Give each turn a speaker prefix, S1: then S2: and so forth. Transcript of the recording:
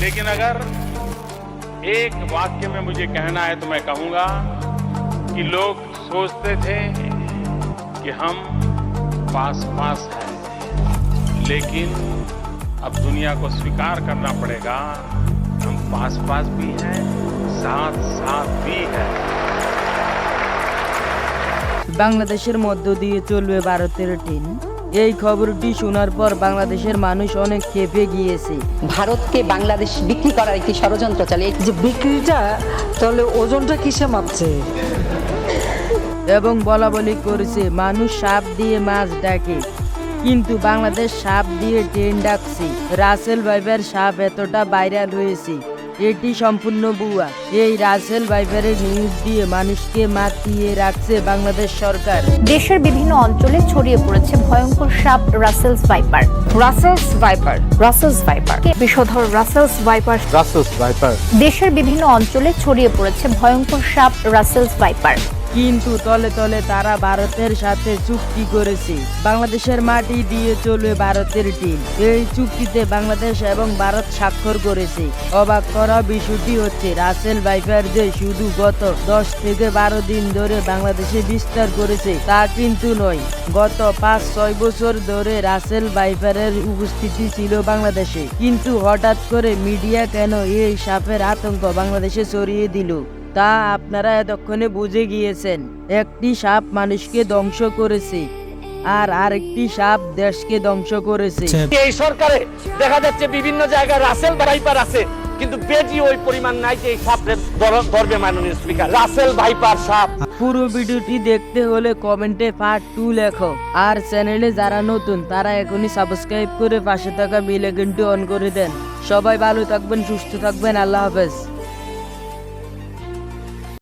S1: लेकिन अगर एक वाक्य में मुझे कहना है तो मैं कहूंगा कि लोग सोचते थे कि हम पास पास हैं, लेकिन अब दुनिया को स्वीकार करना पड़ेगा हम पास पास भी हैं, साथ साथ भी हैं।
S2: বাংলাদেশের মধ্য দিয়ে চলবে ভারতের ট্রেন। এই খবরটি শোনার পর বাংলাদেশের মানুষ অনেক ক্ষেপে গিয়েছে।
S3: ভারতকে বাংলাদেশ বিক্রি করার একটি ষড়যন্ত্র চলে।
S4: যে বিক্রিটা তাহলে ওজনটা কিসে মাপছে?
S2: এবং বলা বলি করেছে মানুষ সাপ দিয়ে মাছ ডাকে, কিন্তু বাংলাদেশ সাপ দিয়ে ট্রেন ডাকছে। রাসেল ভাইপার সাপ এতটা ভাইরাল হয়েছে, এটি সম্পূর্ণ ভুয়া। এই রাসেল ভাইপারের নিউজ দিয়ে মানুষকে মাতিয়ে রাখছে বাংলাদেশ সরকার।
S5: দেশের বিভিন্ন অঞ্চলে ছড়িয়ে পড়েছে ভয়ঙ্কর সাপ রাসেলস ভাইপার। রাসেলস ভাইপার বিষধর রাসেলস ভাইপার। দেশের বিভিন্ন অঞ্চলে ছড়িয়ে পড়েছে ভয়ঙ্কর সাপ রাসেলস ভাইপার।
S2: কিন্তু তলে তলে তারা ভারতের সাথে চুক্তি করেছে। বাংলাদেশের মাটি দিয়ে চলবে ভারতের ট্রেন। এই চুক্তিতে বাংলাদেশ এবং ভারত স্বাক্ষর করেছে। অবাক করা বিষয়টি হচ্ছে রাসেল ভাইপার যে শুধু গত 10 থেকে 12 দিন ধরে বাংলাদেশে বিস্তার করেছে তা কিন্তু নয়। গত 5-6 বছর ধরে রাসেল ভাইপারের উপস্থিতি ছিল বাংলাদেশে, কিন্তু হঠাৎ করে মিডিয়া কেন এই সাপের আতঙ্ক বাংলাদেশে ছড়িয়ে দিল তা আপনারা এতক্ষণে বুঝে গিয়েছেন। একটি সাপ মানুষকে ধ্বংস করেছে আর আরেকটি সাপ দেশকে ধ্বংস করেছে।
S6: এই সরকারে দেখা যাচ্ছে বিভিন্ন জায়গায় রাসেল ভাইপার আছে, কিন্তু বেজি ওই পরিমাণ নাই যে এই সাপের ধরবে মাননীয় স্পিকার। রাসেল ভাইপার সাপ।
S2: পুরো ভিডিওটি দেখতে হলে কমেন্টে পার্ট 2 লেখো। আর চ্যানেলে যারা নতুন তারা এখনই সাবস্ক্রাইব করে পাশে থাকা বেল আইকনটি অন করে দেন। সবাই ভালো থাকবেন, সুস্থ থাকবেন, আল্লাহ হাফেজ।